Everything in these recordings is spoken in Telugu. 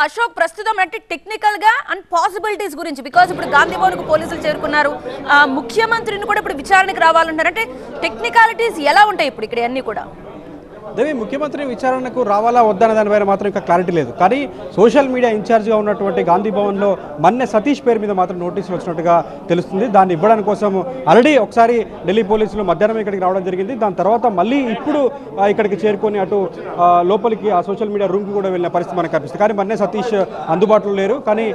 అశోక్ ప్రస్తుతం అంటే టెక్నికల్ గా అండ్ పాసిబిలిటీస్ గురించి బికాజ్ ఇప్పుడు గాంధీ భవన్ కు పోలీసులు చేరుకున్నారు ముఖ్యమంత్రిని కూడా ఇప్పుడు విచారణకు రావాలంటారు అంటే టెక్నికాలిటీస్ ఎలా ఉంటాయి ఇప్పుడు ఇక్కడ అన్ని కూడా దేవి ముఖ్యమంత్రి విచారణకు రావాలా వద్దన్న దానిపైన మాత్రం ఇంకా క్లారిటీ లేదు కానీ సోషల్ మీడియా ఇన్ఛార్జ్గా ఉన్నటువంటి గాంధీ భవన్లో మన్నె సతీష్ పేరు మీద మాత్రం నోటీసులు వచ్చినట్టుగా తెలుస్తుంది దాన్ని ఇవ్వడానికి కోసం ఆల్రెడీ ఒకసారి ఢిల్లీ పోలీసులు మధ్యాహ్నం ఇక్కడికి రావడం జరిగింది దాని తర్వాత మళ్ళీ ఇప్పుడు ఇక్కడికి చేరుకొని అటు లోపలికి ఆ సోషల్ మీడియా రూమ్కి కూడా వెళ్ళిన పరిస్థితి మనకు కనిపిస్తుంది కానీ మన్నె సతీష్ అందుబాటులో లేరు కానీ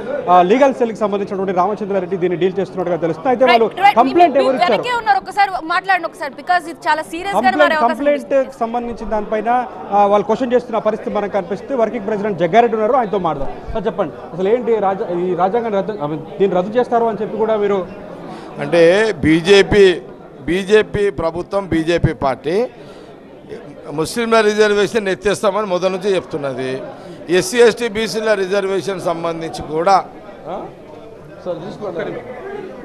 లీగల్ సెల్కి సంబంధించినటువంటి రామచంద్రారెడ్డి దీన్ని డీల్ చేస్తున్నట్టుగా తెలుస్తుంది అయితే వాళ్ళు కంప్లైంట్ ఎవరు ఇచ్చారు కంప్లైంట్ సంబంధించిన పైన వాళ్ళు క్వశ్చన్ చేస్తున్న పరిస్థితి మనకు కనిపిస్తుంది వర్కింగ్ ప్రెసిడెంట్ జగ్గారెడ్డి ఉన్నారు ఆయనతో మాట్లాడదాం సార్ చెప్పండి అసలు ఏంటి ఈ రాజ్యాంగాన్ని దీన్ని రద్దు చేస్తారు అని చెప్పి కూడా మీరు అంటే బీజేపీ ప్రభుత్వం బీజేపీ పార్టీ ముస్లింల రిజర్వేషన్ ఎత్తేస్తామని మొదటి నుంచి చెప్తున్నది ఎస్సీ ఎస్టీ బీసీల రిజర్వేషన్ సంబంధించి కూడా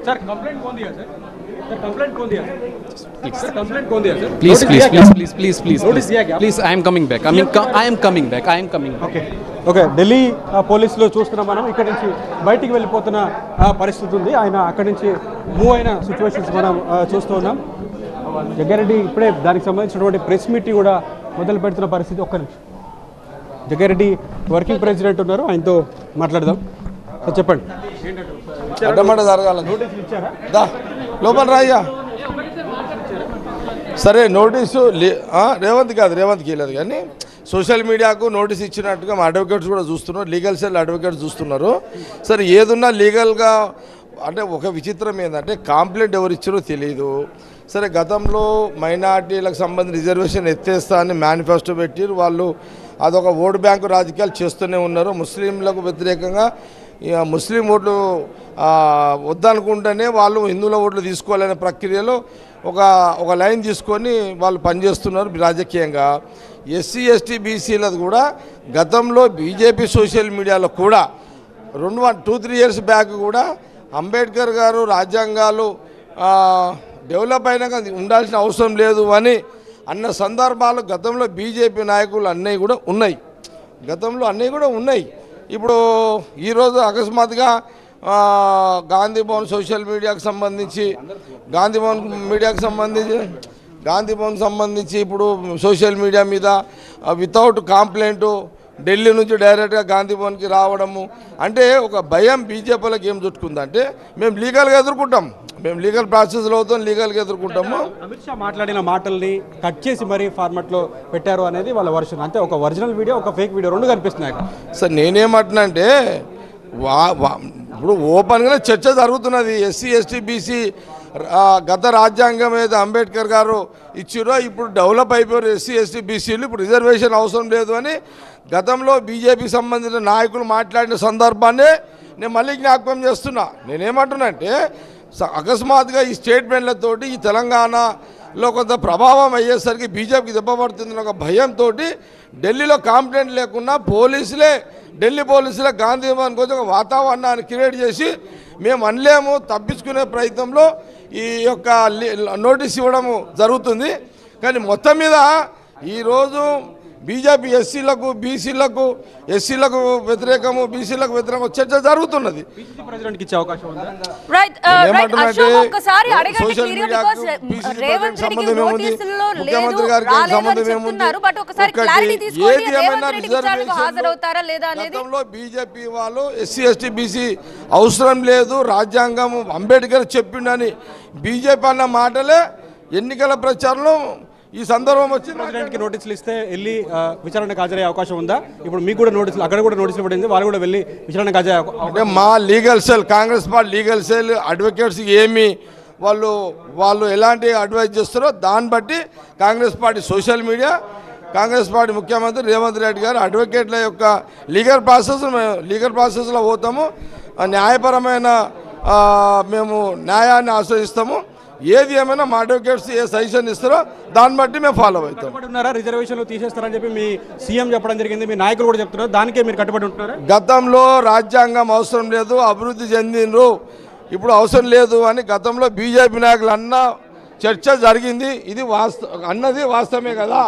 సార్ కంప్లైంట్ कौन दिया सर कंप्लेंट कौन दिया सर कंप्लेंट कौन दिया sir please I am coming back okay okay Delhi పోలీసులు చూస్తున్నాం మనం ఇక్కడ నుంచి బయటికి వెళ్ళిపోతున్న పరిస్థితి ఉంది ఆయన అక్కడి నుంచి మూవ్ అయిన సిచ్యువేషన్స్ మనం చూస్తూ ఉన్నాం జగ్గారెడ్డి ఇప్పుడే దానికి సంబంధించినటువంటి ప్రెస్ మీటింగ్ కూడా మొదలు పెడుతున్న పరిస్థితి ఒక్క నిమిషం జగ్గారెడ్డి వర్కింగ్ ప్రెసిడెంట్ ఉన్నారు ఆయనతో మాట్లాడదాం చెప్పండి అడ్డమాట జరగాల లోపల రాయ్యా సరే నోటీసు రేవంత్కి వెళ్ళదు కానీ సోషల్ మీడియాకు నోటీస్ ఇచ్చినట్టుగా మా అడ్వకేట్స్ కూడా చూస్తున్నారు లీగల్ సెల్ అడ్వకేట్స్ చూస్తున్నారు సరే ఏదున్నా లీగల్గా అంటే ఒక విచిత్రం ఏంటంటే కంప్లైంట్ ఎవరు ఇచ్చారో తెలియదు సరే గతంలో మైనార్టీలకు సంబంధించిన రిజర్వేషన్ ఎత్తేస్తా అని మేనిఫెస్టో పెట్టారు వాళ్ళు అదొక ఓటు బ్యాంకు రాజకీయాలు చేస్తూనే ఉన్నారు ముస్లింలకు వ్యతిరేకంగా ముస్లిం ఓట్లు వద్దనుకుంటేనే వాళ్ళు హిందువుల ఓట్లు తీసుకోవాలనే ప్రక్రియలో ఒక లైన్ తీసుకొని వాళ్ళు పనిచేస్తున్నారు రాజకీయంగా ఎస్సీ ఎస్టీ బీసీలది కూడా గతంలో బీజేపీ సోషల్ మీడియాలో కూడా 2-3 ఇయర్స్ బ్యాక్ కూడా అంబేద్కర్ గారు రాజ్యాంగాలు డెవలప్ అయినాక ఉండాల్సిన అవసరం లేదు అని అన్న సందర్భాలు గతంలో బీజేపీ నాయకులు అన్నీ కూడా ఉన్నాయి ఇప్పుడు ఈరోజు అకస్మాత్తుగా గాంధీ భవన్ సోషల్ మీడియాకు సంబంధించి గాంధీ భవన్ సంబంధించి ఇప్పుడు సోషల్ మీడియా మీద వితౌట్ కంప్లైంట్ ఢిల్లీ నుంచి డైరెక్ట్గా గాంధీ భవన్కి రావడము అంటే ఒక భయం బీజేపీలకు ఏం చుట్టుకుందంటే మేము లీగల్గా ఎదుర్కొంటాం మేము లీగల్ ప్రాసెస్లో అవుతాం లీగల్గా ఎదుర్కొంటాము అమిత్ షా మాట్లాడిన మాటల్ని కట్ చేసి మరీ ఫార్మాట్లో పెట్టారు అనేది వాళ్ళ వర్షన్ అంటే ఒక ఒరిజినల్ వీడియో ఒక ఫేక్ వీడియో రెండు కనిపిస్తున్నాయి సార్ నేనేమంటున్నా అంటే ఇప్పుడు ఓపెన్గానే చర్చ జరుగుతున్నది ఎస్సీ ఎస్టీ బీసీ గత రాజ్యాంగం ఏదో అంబేద్కర్ గారు ఇచ్చిరో ఇప్పుడు డెవలప్ అయిపోయారు ఎస్సీ ఎస్టీ బీసీలు ఇప్పుడు రిజర్వేషన్ అవసరం లేదు అని గతంలో బీజేపీకి సంబంధించిన నాయకులు మాట్లాడిన సందర్భాన్ని నేను మళ్ళీ జ్ఞాపకం చేస్తున్నా నేనేమంటున్నా అంటే అకస్మాత్తుగా ఈ స్టేట్మెంట్లతోటి ఈ తెలంగాణలో కొంత ప్రభావం అయ్యేసరికి బీజేపీకి దెబ్బపడుతుందని ఒక భయంతో ఢిల్లీలో కంప్లైంట్ లేకుండా ఢిల్లీ పోలీసులే గాంధీ భవన్ కోసం ఒక వాతావరణాన్ని క్రియేట్ చేసి మేము అనలేము తప్పించుకునే ప్రయత్నంలో ఈ యొక్క నోటీస్ ఇవ్వడము జరుగుతుంది కానీ మొత్తం మీద ఈరోజు బీజేపీ ఎస్సీలకు బీసీలకు ఎస్సీలకు వ్యతిరేకము బీసీలకు వ్యతిరేకం చర్చ జరుగుతున్నది సోషల్ మీడియాకు ముఖ్యమంత్రి గారికి సంబంధం ఏముంది ఏది ఏమైనా గతంలో బీజేపీ వాళ్ళు ఎస్సీ ఎస్టీ బీసీ అవసరం లేదు రాజ్యాంగం అంబేద్కర్ చెప్పిండని బీజేపీ అన్న మాటలే ఎన్నికల ప్రచారంలో ఈ సందర్భం వచ్చింది నోటీసులు ఇస్తే వెళ్ళి విచారణకు హాజరయ్యే అవకాశం ఉందా ఇప్పుడు మీకు కూడా నోటీసులు అక్కడ కూడా నోటీసులు పడింది వాళ్ళు కూడా వెళ్ళి విచారణకు హాజరయ్యే అంటే మా legal cell Congress party legal cell advocates ఏమి వాళ్ళు ఎలాంటి అడ్వైజ్ చేస్తారో దాన్ని బట్టి Congress party social media Congress party ముఖ్యమంత్రి రేవంత్ రెడ్డి గారు అడ్వకేట్ల యొక్క లీగల్ ప్రాసెస్లో పోతాము న్యాయపరమైన మేము న్యాయాన్ని ఆశ్రయిస్తాము ఏది ఏమైనా మా అడ్వకేట్స్ ఏ సజెషన్ ఇస్తారో దాన్ని బట్టి మేము ఫాలో అవుతాం రిజర్వేషన్లు తీసేస్తారని చెప్పి మీ సీఎం చెప్పడం జరిగింది మీ నాయకులు కూడా చెప్తున్నారు దానికే మీరు కట్టుబడి ఉంటున్నారు గతంలో రాజ్యాంగం అవసరం లేదు అభివృద్ధి చెందినరు ఇప్పుడు అవసరం లేదు అని గతంలో బీజేపీ నాయకులు అన్న చర్చ జరిగింది ఇది అన్నది వాస్తవమే కదా